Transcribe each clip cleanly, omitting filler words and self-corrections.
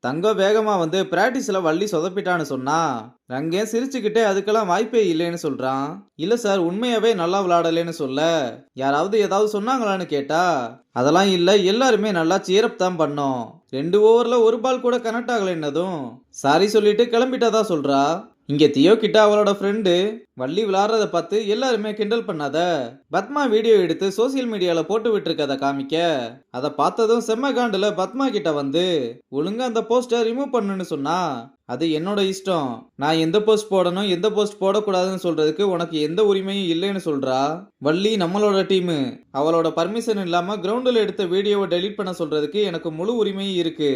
தங்கம் வேகமா வந்து பிராக்டிஸ்ல வள்ளி சொதப்பிட்டான்னு சொன்னா ரங்கன் சிரிச்சுக்கிட்டே அதுக்கெல்லாம் வாய்ப்பே இல்லைன்னு சொல்றான். இல்ல சார், உண்மையாவே நல்லா விளையாடலைன்னு சொல்ல யாராவது ஏதாவது சொன்னாங்களான்னு கேட்டா அதெல்லாம் இல்ல, எல்லாருமே நல்லா சீரப் தான் பண்ணோம், 2 ஓவர்ல ஒரு பால் கூட கனெக்ட் ஆகலைன்னதும் சாரி சொல்லிட்டு கிளம்பிட்டதா சொல்றா. இங்க தியோ கிட்ட அவளோட ஃப்ரெண்டு வள்ளி விளையாடுறத பார்த்து எல்லாருமே கிண்டல் பண்ணாத பத்மா வீடியோ எடுத்து சோசியல் மீடியால போட்டு விட்டுருக்கத காமிக்க அதை பார்த்ததும் செம்ம காண்டுல பத்மா கிட்ட வந்து ஒழுங்கா அந்த போஸ்டர் ரிமூவ் பண்ணுன்னு சொன்னா அது என்னோட இஷ்டம், நான் எந்த போஸ்ட் போடணும் எந்த போஸ்ட் போடக்கூடாதுன்னு சொல்றதுக்கு உனக்கு எந்த உரிமையும் இல்லைன்னு சொல்றா. வள்ளி நம்மளோட டீமு, அவளோட பர்மிஷன் இல்லாம கிரவுண்டில் எடுத்த வீடியோவை டெலீட் பண்ண சொல்றதுக்கு எனக்கு முழு உரிமையும் இருக்கு.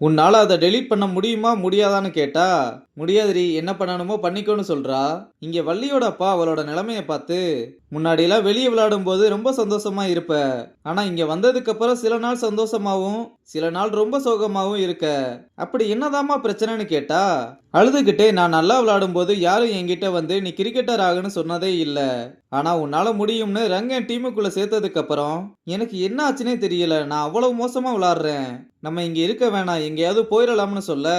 உன்னால அதை டெலீட் பண்ண முடியுமா முடியாதான்னு கேட்டா முடியாதுரி, என்ன பண்ணணுமோ பண்ணிக்கோன்னு சொல்றா. இங்க வள்ளியோட அப்பா அவளோட நிலைமைய பார்த்து முன்னாடியெல்லாம் வெளியே விளையாடும் போது ரொம்ப சந்தோஷமா இருப்ப, ஆனா இங்க வந்ததுக்கு அப்புறம் சில நாள் சந்தோஷமாவும் சில நாள் ரொம்ப சோகமாவும் இருக்க, அப்படி என்னதாம்மா பிரச்சனைன்னு கேட்டா அழுதுகிட்டே நான் நல்லா விளையாடும் போது யாரும் என்கிட்ட வந்து நீ கிரிக்கெட்டர் ஆகுன்னு சொன்னதே இல்ல, ஆனா உன்னால முடியும்னு ரங்கன் டீமுக்குள்ள சேர்த்ததுக்கு அப்புறம் எனக்கு என்ன ஆச்சுன்னே தெரியல, நான் அவ்வளவு மோசமா விளையாடுறேன், நம்ம இங்க இருக்க வேணாம் எங்கேயாவது போயிடலாம்னு சொல்ல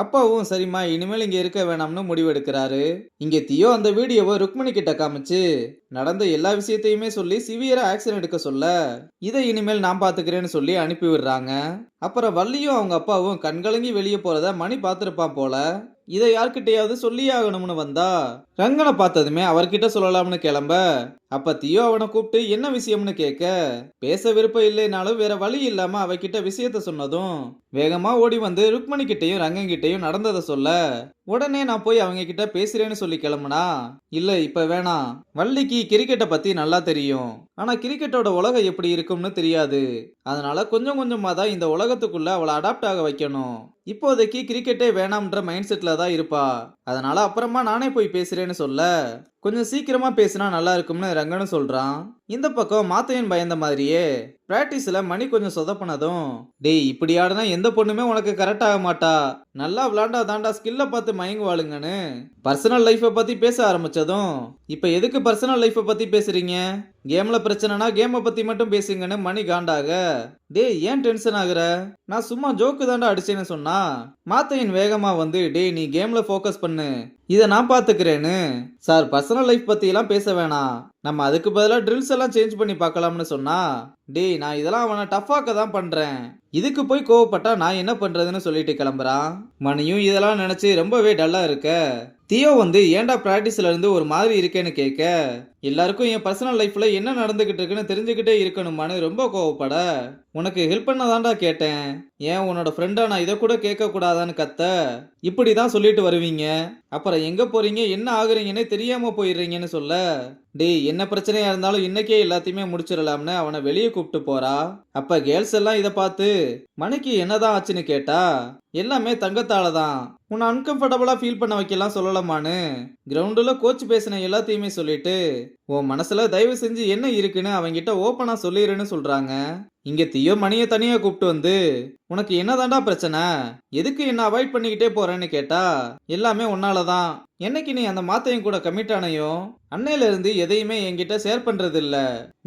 அப்பாவும் சரிம்மா இனிமேல் இங்க இருக்க வேணாம்னு முடிவெடுக்கிறாரு. இங்க தியோ அந்த வீடியோவை ருக்மணி கிட்ட காமிச்சு நடந்த எல்லா விஷயத்தையுமே சொல்லி சிவியரா ஆக்ஷன் எடுக்க சொல்ல இதை இனிமேல் நான் பாத்துக்கிறேன்னு சொல்லி அனுப்பி விடுறாங்க. அப்புறம் வள்ளியும் அவங்க அப்பாவும் கண்கலங்கி வெளியே போறத மணி பார்த்திருப்பான் போல. இதை யார்கிட்டயாவது சொல்லியே ஆகணும்னு வந்தா ரங்கனை பார்த்ததுமே அவர்கிட்ட சொல்லலாம்னு கிளம்ப அப்ப தியோ அவனை கூப்பிட்டு என்ன விஷயம்னு கேட்க பேச விருப்பம் இல்லைனாலும் வேற வழி இல்லாம அவகிட்ட விஷயத்த சொன்னதும் வேகமா ஓடி வந்து ருக்மணி கிட்டையும் ரங்கன் கிட்டையும் நடந்ததை சொல்ல உடனே நான் போய் அவங்க கிட்ட பேசுறேன்னு சொல்லி கிளம்புனா இல்ல இப்ப வேணாம், வள்ளிக்கு கிரிக்கெட்டை பத்தி நல்லா தெரியும், ஆனா கிரிக்கெட்டோட உலகம் எப்படி இருக்கும்னு தெரியாது, அதனால கொஞ்சம் கொஞ்சமா தான் இந்த உலகத்துக்குள்ள அவளை அடாப்ட் ஆக வைக்கணும், இப்போதைக்கு கிரிக்கெட்டே வேணாம்ன்ற மைண்ட் செட்ல தான் இருப்பா, அதனால அப்புறமா நானே போய் பேசுறேன்னு சொல்ல கொஞ்சம் சீக்கிரமா பேசினா நல்லா இருக்கும்னு ரங்கனும் சொல்றான். இந்த பக்கம் மாத்தையன் பயந்த மாதிரியே பிராக்டிஸ்ல மணி கொஞ்சம் சொதப்பினதும் டேய் இப்படி ஆடுனா எந்த பொண்ணுமே உனக்கு கரெக்ட் ஆக மாட்டா, நல்லா விளாண்டா தாண்டா ஸ்கில்ல பார்த்து மயங்குவாளுங்கன்னு பர்சனல் லைஃபை பத்தி பேச ஆரம்பிச்சதும் இப்ப எதுக்கு பர்சனல் லைஃபை பத்தி பேசுறீங்க, கேம்ல பிரச்சனைனா கேமை பத்தி மட்டும் பேசுங்கன்னு மணி காண்டாக டேய் ஏன் டென்ஷன் ஆகுற, நான் சும்மா ஜோக்கு தாண்டா அடிச்சேன்னு சொன்னா மாத்தையன் வேகமா வந்து டேய் நீ கேம்ல ஃபோக்கஸ் பண்ணு, இதை நான் பாத்துக்கிறேன்னு சார் பர்சனல் லைஃப் பத்தி எல்லாம் பேச வேணாம், நம்ம அதுக்கு பதிலாக ட்ரில்ஸ் எல்லாம் சேஞ்ச் பண்ணி பார்க்கலாம்னு சொன்னா டேய் நான் இதெல்லாம் அவனை டஃபாக்க தான் பண்றேன், இதுக்கு போய் கோவப்பட்டா நான் என்ன பண்றதுன்னு சொல்லிட்டு கிளம்புறான். மணியும் இதெல்லாம் நினைச்சு ரொம்பவே டல்லா இருக்க தியோ வந்து ஏன்டா பிராக்டிஸ்ல இருந்து ஒரு மாதிரி இருக்கேன்னு கேட்க எல்லாருக்கும் என் பர்சனல் லைஃப்ல என்ன நடந்துகிட்டு இருக்குன்னு தெரிஞ்சுக்கிட்டே இருக்கணுமான்னு ரொம்ப கோவப்பட உனக்கு ஹெல்ப் பண்ண தாண்டா கேட்டேன், ஏன் உன்னோட ஃப்ரெண்டா நான் இதை கூட கேட்க கூடாதான்னு கத்த இப்படிதான் சொல்லிட்டு வருவீங்க, அப்புறம் எங்க போறீங்க என்ன ஆகுறீங்கன்னு தெரியாம போயிடுறீங்கன்னு சொல்ல டேய் என்ன பிரச்சனையா இருந்தாலும் இன்னைக்கே எல்லாத்தையுமே முடிச்சிடலாம்னு அவனை வெளியே கூப்பிட்டு போறா. அப்ப கேர்ள்ஸ் எல்லாம் இதை பார்த்து மணிக்கு என்னதான் ஆச்சுன்னு கேட்டா எல்லாமே தங்கத்தால தான், உன்னை அன்கம்ஃபர்டபுளா ஃபீல் பண்ண வைக்கலாம் சொல்லலாமான்னு கிரவுண்டுல கோச் பேசின எல்லாத்தையுமே சொல்லிட்டு உன் மனசுல தயவு செஞ்சு என்ன இருக்குன்னு அவங்கிட்ட ஓப்பனா சொல்லிடுன்னு சொல்றாங்க. இங்க தியோ மணியை தனியா கூப்பிட்டு வந்து உனக்கு என்னதாண்டா பிரச்சனை, எதுக்கு என்ன அவாய்ட் பண்ணிக்கிட்டே போறேன்னு கேட்டா எல்லாமே உன்னாலதான், என்னைக்கு நீ அந்த மாத்தையும் கூட கமிட் ஆனையோ அன்னையில இருந்து எதையுமே என்கிட்ட ஷேர் பண்றது இல்ல,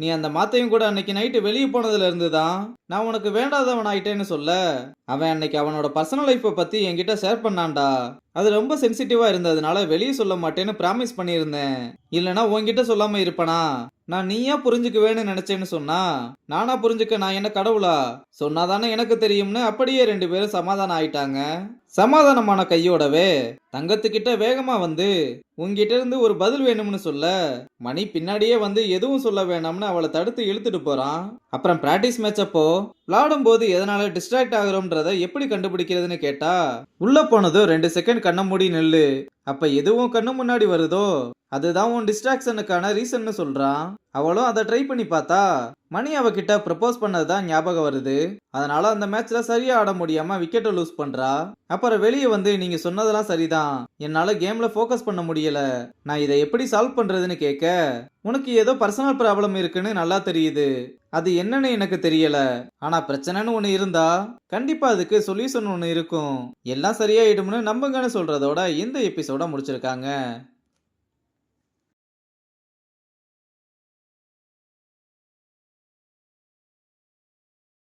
நீ அந்த மாத்தையும் கூட அன்னைக்கு நைட்டு வெளியே போனதுல இருந்து தான் நான் உனக்கு வேண்டாதவன் ஆயிட்டேன்னு சொல்ல அவன் அன்னைக்கு அவனோட பர்சனல் லைஃப்பை பத்தி என்கிட்ட ஷேர் பண்ணான்டா, அது ரொம்ப சென்சிட்டிவா இருந்ததுனால வெளியே சொல்ல மாட்டேன்னு ப்ராமிஸ் பண்ணியிருந்தேன், இல்லைன்னா உன்கிட்ட சொல்லாம இருப்பனா, நான் நீயா புரிஞ்சுக்குவேன்னு நினைச்சேன்னு சொன்னா நானா புரிஞ்சுக்க நான் என்ன கடவுளா, சொன்னாதானே எனக்கு தெரியும்னு அப்படியே 2 பேரும் சமாதானம் ஆயிட்டாங்க. சமாதானமான கையோடவே தங்கத்துக்கிட்ட வேகமா வந்து உங்ககிட்ட இருந்து ஒரு பதில் வேணும்னு சொல்ல மணி பின்னாடியே வந்து எதுவும் சொல்ல வேணாம்னு அவளை தடுத்து இழுத்துட்டு போறான். அப்புறம் பிராக்டிஸ் மேட்ச் அப்போ விளாடும் போது எதனால டிஸ்ட்ராக்ட் ஆகுறோம்ன்றத எப்படி கண்டுபிடிக்கிறதுன்னு கேட்டா உள்ள போனதும் 2 செகண்ட் கண்ண மூடி நெல்லு, அப்ப எதுவும் கண்ணு முன்னாடி வருதோ அதுதான் உன் டிஸ்ட்ராக்ஷனுக்கான ரீசன்னு சொல்றான். அவளும் அதை ட்ரை பண்ணி பார்த்தா மணி அவகிட்ட ப்ரப்போஸ் பண்ணதுதான் ஞாபகம் வருது, அதனால அந்த மேட்ச்ல சரியா ஆட முடியாம விக்கெட்டை லூஸ் பண்றா. அப்புறம் வெளியே வந்து நீங்க சொன்னதெல்லாம் சரிதான், என்னால கேம்ல ஃபோக்கஸ் பண்ண முடியல, நான் இதை எப்படி சால்வ் பண்றதுன்னு கேட்க உனக்கு ஏதோ பர்சனல் ப்ராப்ளம் இருக்குன்னு நல்லா தெரியுது, அது என்னன்னு எனக்கு தெரியல, ஆனா பிரச்சனைன்னு ஒண்ணு இருந்தா கண்டிப்பா அதுக்கு சொல்யூஷன் ஒண்ணு இருக்கும், எல்லாம் சரியாயிடும்னு நம்புங்கன்னு சொல்றதோட இந்த எபிசோட முடிச்சிருக்காங்க.